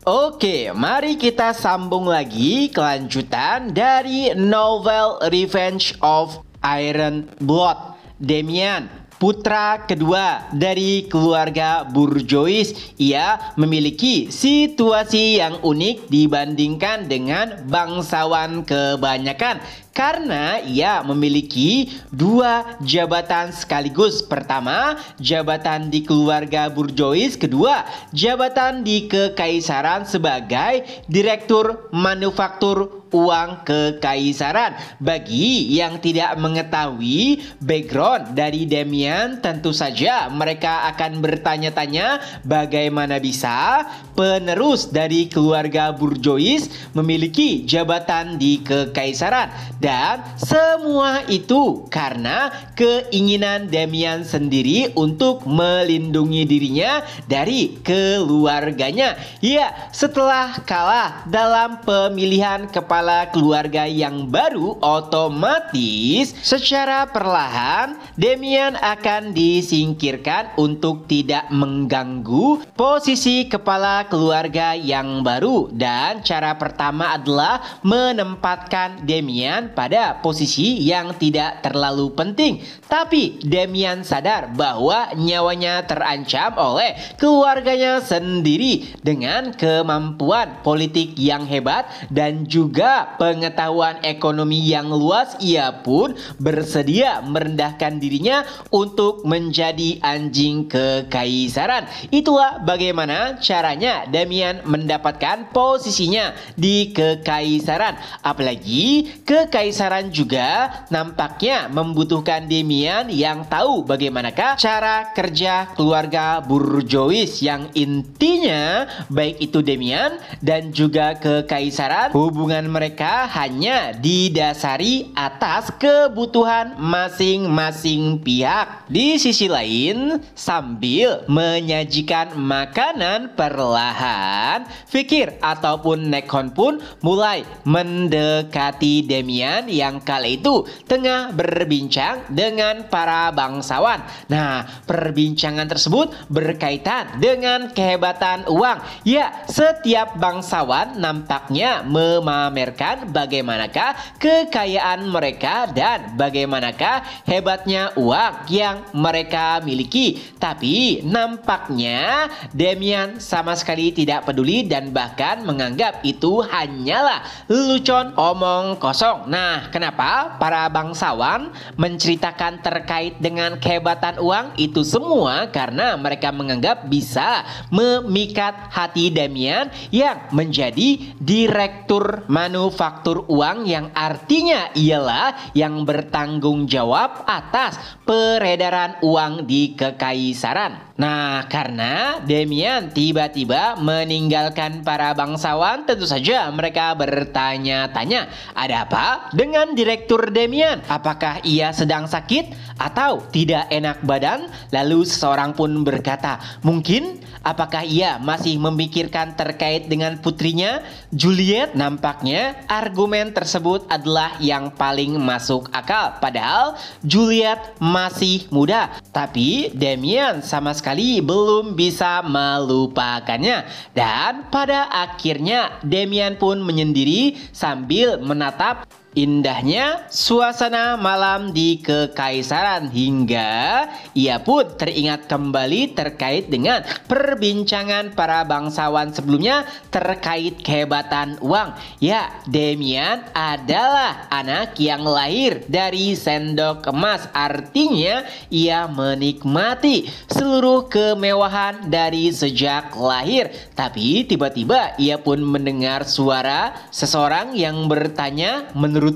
Oke, mari kita sambung lagi kelanjutan dari novel Revenge of Iron Blood. Damian, putra kedua dari keluarga Bourgeois, ia memiliki situasi yang unik dibandingkan dengan bangsawan kebanyakan karena ia memiliki dua jabatan sekaligus. Pertama, jabatan di keluarga Bourgeois. Kedua, jabatan di kekaisaran sebagai direktur manufaktur uang kekaisaran. Bagi yang tidak mengetahui background dari Damian, tentu saja mereka akan bertanya-tanya bagaimana bisa penerus dari keluarga Bourgeois memiliki jabatan di kekaisaran. Dan semua itu karena keinginan Damian sendiri untuk melindungi dirinya dari keluarganya. Ya, setelah kalah dalam pemilihan kepala keluarga yang baru, otomatis secara perlahan Damian akan disingkirkan untuk tidak mengganggu posisi kepala keluarga yang baru. Dan cara pertama adalah menempatkan Damian pada posisi yang tidak terlalu penting. Tapi Damian sadar bahwa nyawanya terancam oleh keluarganya sendiri. Dengan kemampuan politik yang hebat dan juga pengetahuan ekonomi yang luas, ia pun bersedia merendahkan dirinya untuk menjadi anjing kekaisaran. Itulah bagaimana caranya Damian mendapatkan posisinya di kekaisaran. Apalagi kekaisaran juga nampaknya membutuhkan Damian yang tahu bagaimanakah cara kerja keluarga Bourgeois, yang intinya baik itu Damian dan juga kekaisaran, hubungan mereka hanya didasari atas kebutuhan masing-masing pihak. Di sisi lain, sambil menyajikan makanan perlahan, Fikir ataupun Nekhon pun mulai mendekati Damian yang kala itu tengah berbincang dengan para bangsawan. Nah, perbincangan tersebut berkaitan dengan kehebatan uang. Ya, setiap bangsawan nampaknya memamerkan bagaimanakah kekayaan mereka dan bagaimanakah hebatnya uang yang mereka miliki. Tapi nampaknya Damian sama sekali tidak peduli dan bahkan menganggap itu hanyalah lelucon omong kosong. Nah, kenapa para bangsawan menceritakan terkait dengan kehebatan uang itu semua? Karena mereka menganggap bisa memikat hati Damian yang menjadi direktur manufaktur uang, yang artinya ialah yang bertanggung jawab atas peredaran uang di kekaisaran. Nah, karena Damian tiba-tiba meninggalkan para bangsawan, tentu saja mereka bertanya-tanya, ada apa dengan direktur Damian? Apakah ia sedang sakit atau tidak enak badan? Lalu seseorang pun berkata, mungkin apakah ia masih memikirkan terkait dengan putrinya Juliet? Nampaknya argumen tersebut adalah yang paling masuk akal. Padahal Juliet masih muda, tapi Damian sama sekali belum bisa melupakannya. Dan pada akhirnya Damian pun menyendiri sambil menatap indahnya suasana malam di kekaisaran, hingga ia pun teringat kembali terkait dengan perbincangan para bangsawan sebelumnya terkait kehebatan uang. Ya, Damian adalah anak yang lahir dari sendok emas, artinya ia menikmati seluruh kemewahan dari sejak lahir. Tapi tiba-tiba ia pun mendengar suara seseorang yang bertanya, menurutmu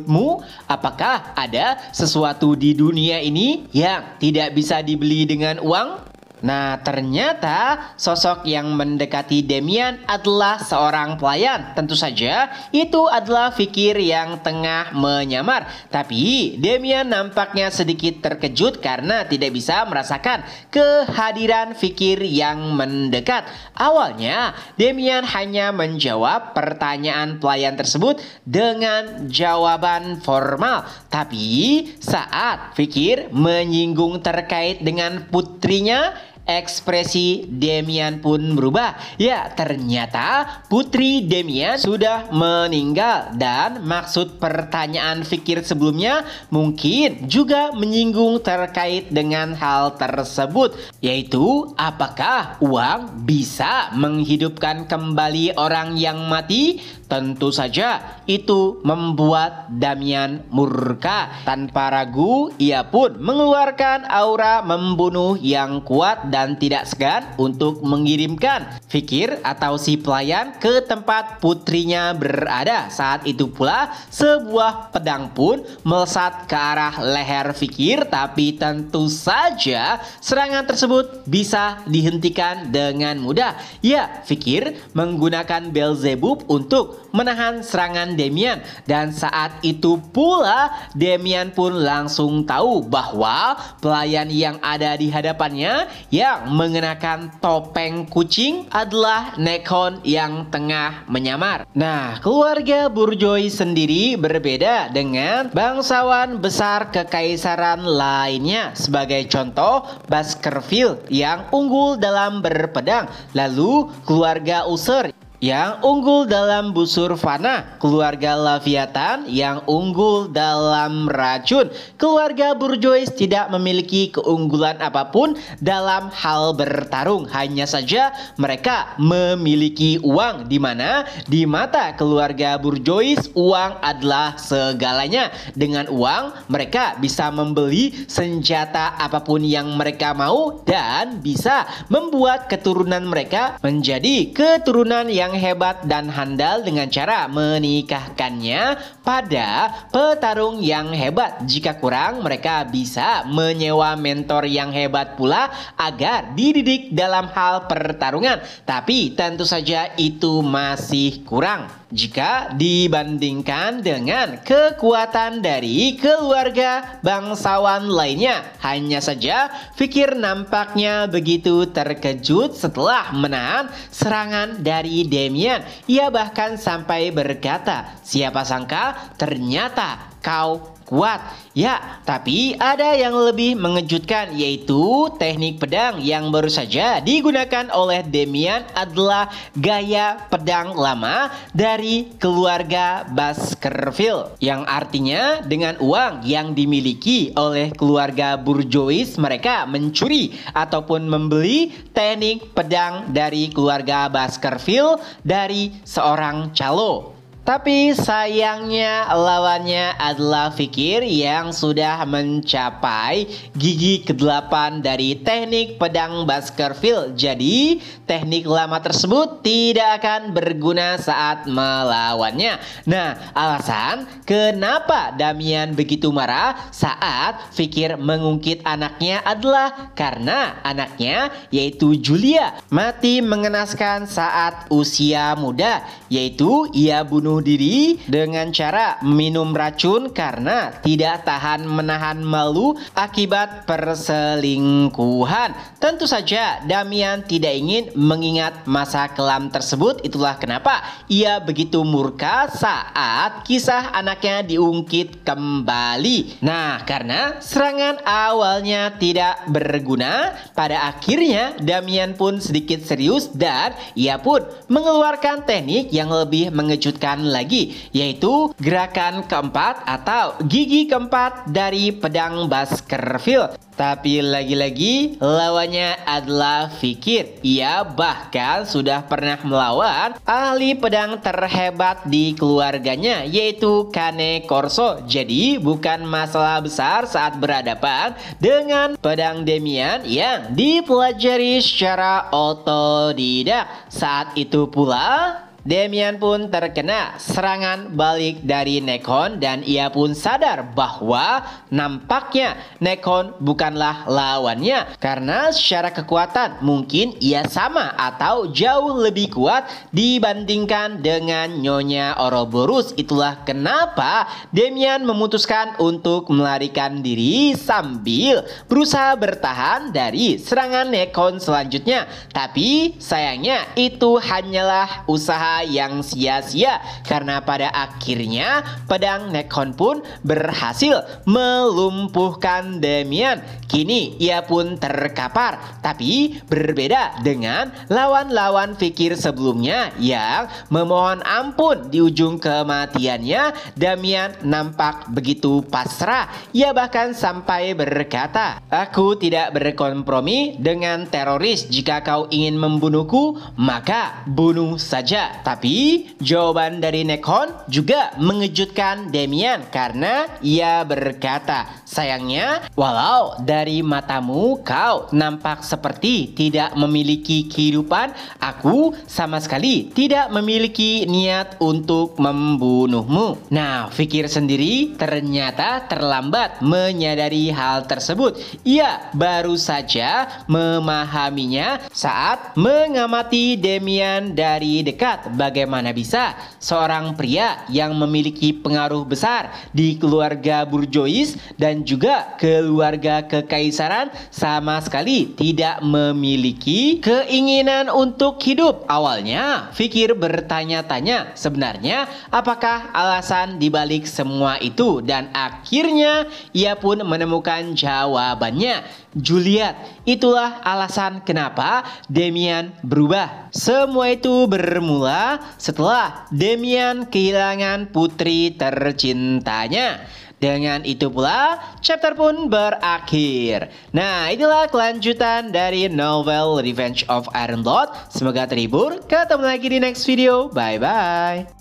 apakah ada sesuatu di dunia ini yang tidak bisa dibeli dengan uang? Nah, ternyata sosok yang mendekati Damian adalah seorang pelayan. Tentu saja itu adalah Fikir yang tengah menyamar. Tapi Damian nampaknya sedikit terkejut karena tidak bisa merasakan kehadiran Fikir yang mendekat. Awalnya Damian hanya menjawab pertanyaan pelayan tersebut dengan jawaban formal. Tapi saat Fikir menyinggung terkait dengan putrinya, ekspresi Damian pun berubah. Ya, ternyata Putri Damian sudah meninggal dan maksud pertanyaan Fikir sebelumnya mungkin juga menyinggung terkait dengan hal tersebut, yaitu apakah uang bisa menghidupkan kembali orang yang mati? Tentu saja itu membuat Damian murka. Tanpa ragu, ia pun mengeluarkan aura membunuh yang kuat dan tidak segan untuk mengirimkan Fikir atau si pelayan ke tempat putrinya berada. Saat itu pula sebuah pedang pun melesat ke arah leher Fikir, tapi tentu saja serangan tersebut bisa dihentikan dengan mudah. Ya, Fikir menggunakan Beelzebub untuk menahan serangan Damian, dan saat itu pula Damian pun langsung tahu bahwa pelayan yang ada di hadapannya yang mengenakan topeng kucing adalah Nekon yang tengah menyamar. Nah, keluarga Bourgeois sendiri berbeda dengan bangsawan besar kekaisaran lainnya. Sebagai contoh, Baskerville yang unggul dalam berpedang, lalu keluarga User yang unggul dalam busur fana, keluarga Leviathan yang unggul dalam racun. Keluarga Bourgeois tidak memiliki keunggulan apapun dalam hal bertarung, hanya saja mereka memiliki uang, di mana di mata keluarga Bourgeois uang adalah segalanya. Dengan uang mereka bisa membeli senjata apapun yang mereka mau dan bisa membuat keturunan mereka menjadi keturunan yang hebat dan handal dengan cara menikahkannya pada petarung yang hebat. Jika kurang, mereka bisa menyewa mentor yang hebat pula agar dididik dalam hal pertarungan. Tapi tentu saja itu masih kurang jika dibandingkan dengan kekuatan dari keluarga bangsawan lainnya. Hanya saja Fikir nampaknya begitu terkejut setelah menahan serangan dari Damian. Ia bahkan sampai berkata, "Siapa sangka ternyata kau kuat." Ya, tapi ada yang lebih mengejutkan, yaitu teknik pedang yang baru saja digunakan oleh Damian adalah gaya pedang lama dari keluarga Baskerville, yang artinya dengan uang yang dimiliki oleh keluarga Bourgeois mereka mencuri ataupun membeli teknik pedang dari keluarga Baskerville dari seorang calo. Tapi sayangnya lawannya adalah Fikir yang sudah mencapai gigi ke-8 dari teknik pedang Baskerville. Jadi teknik lama tersebut tidak akan berguna saat melawannya. Nah, alasan kenapa Damian begitu marah saat Fikir mengungkit anaknya adalah karena anaknya, yaitu Julia, mati mengenaskan saat usia muda, yaitu ia bunuh diri dengan cara minum racun karena tidak tahan menahan malu akibat perselingkuhan. Tentu saja Damian tidak ingin mengingat masa kelam tersebut. Itulah kenapa ia begitu murka saat kisah anaknya diungkit kembali. Nah, karena serangan awalnya tidak berguna, pada akhirnya Damian pun sedikit serius dan ia pun mengeluarkan teknik yang lebih mengejutkan lagi, yaitu gerakan keempat atau gigi keempat dari pedang Baskerville. Tapi lagi-lagi lawannya adalah Fikir. Ia bahkan sudah pernah melawan ahli pedang terhebat di keluarganya, yaitu Kane Corso. Jadi bukan masalah besar saat berhadapan dengan pedang Damian yang dipelajari secara otodidak. Saat itu pula Damian pun terkena serangan balik dari Nekon dan ia pun sadar bahwa nampaknya Nekon bukanlah lawannya, karena secara kekuatan mungkin ia sama atau jauh lebih kuat dibandingkan dengan Nyonya Ouroboros. Itulah kenapa Damian memutuskan untuk melarikan diri sambil berusaha bertahan dari serangan Nekon selanjutnya. Tapi sayangnya itu hanyalah usaha usaha yang sia-sia karena pada akhirnya pedang Nekon pun berhasil melumpuhkan Damian. Kini ia pun terkapar, tapi berbeda dengan lawan-lawan Fikir sebelumnya yang memohon ampun di ujung kematiannya. Damian nampak begitu pasrah. Ia bahkan sampai berkata, "Aku tidak berkompromi dengan teroris. Jika kau ingin membunuhku, maka bunuh saja." Tapi jawaban dari Nekon juga mengejutkan Damian karena ia berkata, "Sayangnya, walau dari matamu kau nampak seperti tidak memiliki kehidupan, aku sama sekali tidak memiliki niat untuk membunuhmu." Nah, Fikir sendiri ternyata terlambat menyadari hal tersebut. Ia baru saja memahaminya saat mengamati Damian dari dekat. Bagaimana bisa seorang pria yang memiliki pengaruh besar di keluarga burjois dan juga keluarga kekaisaran sama sekali tidak memiliki keinginan untuk hidup. Awalnya Fikir bertanya-tanya sebenarnya apakah alasan dibalik semua itu, dan akhirnya ia pun menemukan jawabannya. Juliet, itulah alasan kenapa Damian berubah. Semua itu bermula setelah Damian kehilangan putri tercintanya. Dengan itu pula chapter pun berakhir. Nah, itulah kelanjutan dari novel Revenge of Ironblood. Semoga terhibur. Ketemu lagi di next video. Bye bye.